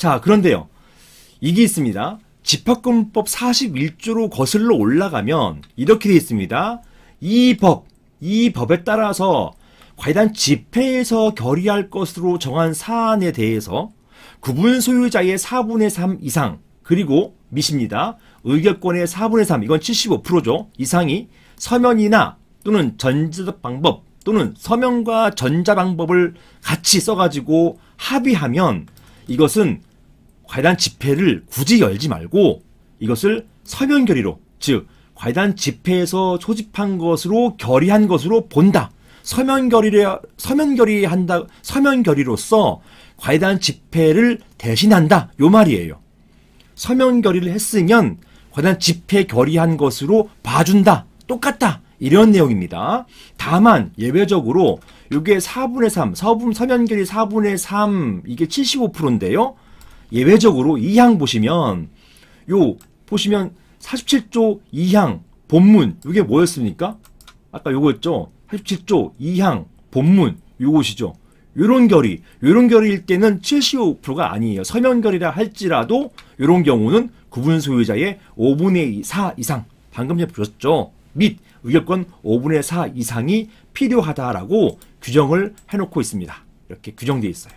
자, 그런데요. 이게 있습니다. 집합금법 41조로 거슬러 올라가면 이렇게 되어 있습니다. 이 법에 따라서 과단 집회에서 결의할 것으로 정한 사안에 대해서 구분 소유자의 4분의 3 이상 그리고 밑입니다. 의결권의 4분의 3 이건 75%죠. 이상이 서면이나 또는 전자적 방법 또는 서면과 전자 방법을 같이 써가지고 합의하면 이것은 과단 집회를 굳이 열지 말고 이것을 서면 결의로 즉 과단 집회에서 소집한 것으로 결의한 것으로 본다. 서면 결의로서 과단 집회를 대신한다. 요 말이에요. 서면 결의를 했으면 과단 집회 결의한 것으로 봐준다. 똑같다. 이런 내용입니다. 다만 예외적으로 이게 4분의 3, 서면 결의 4분의 3 이게 75%인데요. 예외적으로 2항 보시면 보시면 47조 2항 본문 이게 뭐였습니까? 아까 요거였죠. 47조 2항 본문 요것이죠. 요런 결의일 때는 75%가 아니에요. 서면 결의라 할지라도 요런 경우는 구분 소유자의 5분의 4 이상 방금 전에 보셨죠. 및 의결권 5분의 4 이상이 필요하다라고 규정을 해놓고 있습니다. 이렇게 규정되어 있어요.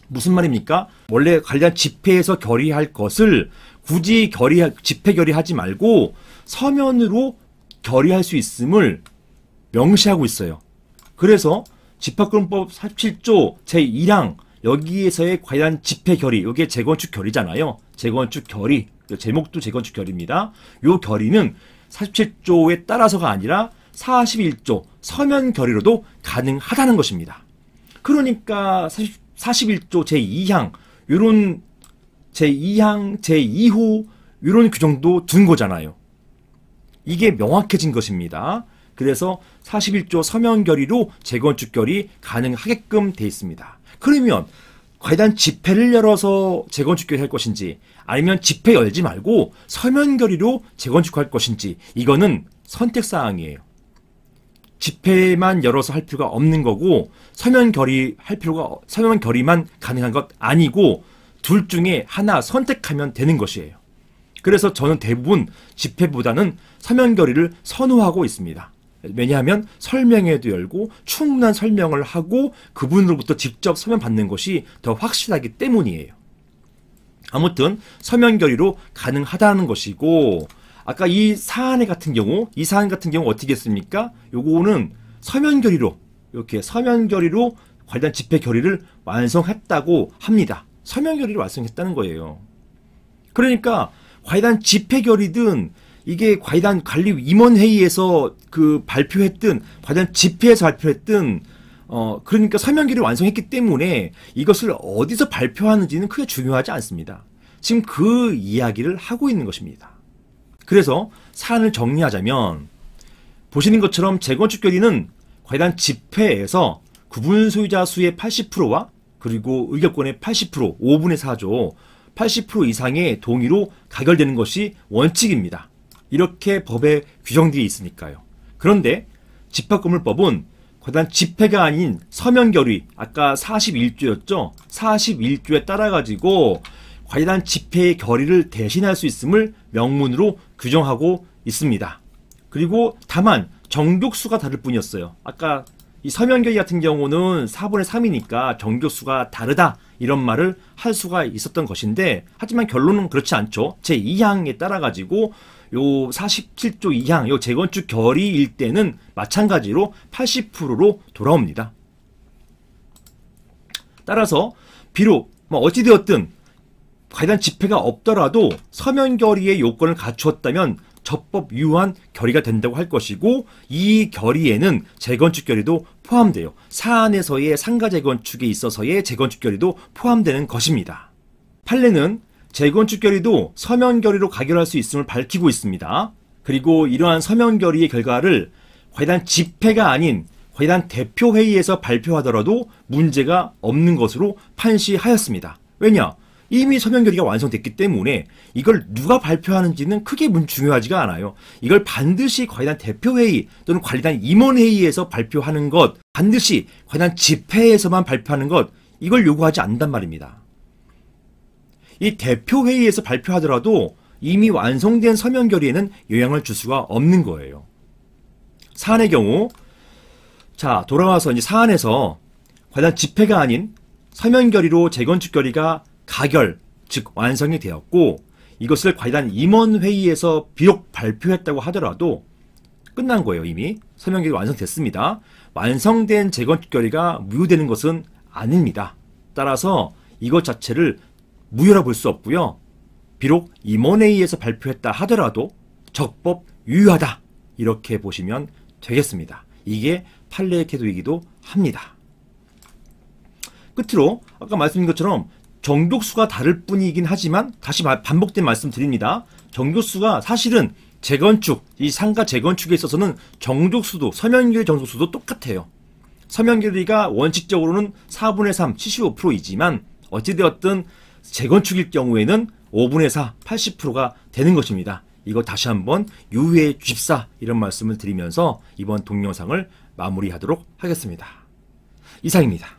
무슨 말입니까? 원래 관련 집회에서 결의할 것을 굳이 집회 결의하지 말고 서면으로 결의할 수 있음을 명시하고 있어요. 그래서 집합금법 47조 제1항 여기에서의 관련 집회 결의, 이게 재건축 결의잖아요. 재건축 결의, 제목도 재건축 결의입니다. 이 결의는 47조에 따라서가 아니라 41조 서면 결의로도 가능하다는 것입니다. 그러니까 41조 제2항 요런 제2항 제2호 요런 규정도 둔 거잖아요. 이게 명확해진 것입니다. 그래서 41조 서면 결의로 재건축 결의 가능하게끔 돼 있습니다. 그러면 과연 집회를 열어서 재건축 결의 할 것인지 아니면 집회 열지 말고 서면 결의로 재건축할 것인지 이거는 선택사항이에요. 집회만 열어서 할 필요가 없는 거고 서면 결의만 가능한 것 아니고 둘 중에 하나 선택하면 되는 것이에요. 그래서 저는 대부분 집회보다는 서면 결의를 선호하고 있습니다. 왜냐하면 설명회도 열고 충분한 설명을 하고 그분으로부터 직접 서면 받는 것이 더 확실하기 때문이에요. 아무튼 서면 결의로 가능하다는 것이고 아까 이 사안 같은 경우 어떻게 했습니까? 요거는 서면 결의로 이렇게 서면 결의로 관련 집회 결의를 완성했다고 합니다. 서면 결의를 완성했다는 거예요. 그러니까 과이단 집회 결의든 이게 과이단 관리임원회의에서 발표했든 과이단 집회에서 발표했든 그러니까 서면 결의 완성했기 때문에 이것을 어디서 발표하는지는 크게 중요하지 않습니다. 지금 그 이야기를 하고 있는 것입니다. 그래서 사안을 정리하자면 보시는 것처럼 재건축 결의는 과이단 집회에서 구분 소유자 수의 80%와 그리고 의결권의 80%, 5분의 4조 80% 이상의 동의로 가결되는 것이 원칙입니다. 이렇게 법에 규정되어 있으니까요. 그런데 집합건물법은 과단 집회가 아닌 서면 결의, 아까 41조였죠? 41조에 따라가지고 과단 집회의 결의를 대신할 수 있음을 명문으로 규정하고 있습니다. 그리고 다만 정족수가 다를 뿐이었어요. 아까 이 서면 결의 같은 경우는 4분의 3이니까 정족수가 다르다 이런 말을 할 수가 있었던 것인데 하지만 결론은 그렇지 않죠. 제2항에 따라가지고 요 47조 2항 요 재건축 결의일 때는 마찬가지로 80%로 돌아옵니다. 따라서 비록 어찌되었든 과단 집회가 없더라도 서면 결의의 요건을 갖추었다면 적법 유효한 결의가 된다고 할 것이고 이 결의에는 재건축 결의도 포함돼요. 사안에서의 상가 재건축에 있어서의 재건축 결의도 포함되는 것입니다. 판례는 재건축 결의도 서면 결의로 가결할 수 있음을 밝히고 있습니다. 그리고 이러한 서면 결의의 결과를 과단 집회가 아닌 과단 대표회의에서 발표하더라도 문제가 없는 것으로 판시하였습니다. 왜냐? 이미 서면 결의가 완성됐기 때문에 이걸 누가 발표하는지는 크게 중요하지가 않아요. 이걸 반드시 과단 대표회의 또는 과단 임원회의에서 발표하는 것, 반드시 과단 집회에서만 발표하는 것, 이걸 요구하지 않는단 말입니다. 이 대표회의에서 발표하더라도 이미 완성된 서면 결의에는 영향을 줄 수가 없는 거예요. 사안의 경우, 자, 돌아와서 이제 사안에서 관련 집회가 아닌 서면 결의로 재건축 결의가 가결, 즉 완성이 되었고, 이것을 관련 임원회의에서 비록 발표했다고 하더라도 끝난 거예요. 이미 서면 결의 완성됐습니다. 완성된 재건축 결의가 무효되는 것은 아닙니다. 따라서 이것 자체를 무효라 볼 수 없고요. 비록 임원회의에서 발표했다 하더라도 적법 유효하다, 이렇게 보시면 되겠습니다. 이게 판례의 태도이기도 합니다. 끝으로 아까 말씀드린 것처럼 정족수가 다를 뿐이긴 하지만 다시 반복된 말씀 드립니다. 정족수가 사실은 재건축, 이 상가 재건축에 있어서는 정족수도, 서면결의 정족수도 똑같아요. 서면결의가 원칙적으로는 4분의 3, 75%이지만 어찌되었든 재건축일 경우에는 5분의 4, 80%가 되는 것입니다. 이거 다시 한번 유의해 주십사, 이런 말씀을 드리면서 이번 동영상을 마무리하도록 하겠습니다. 이상입니다.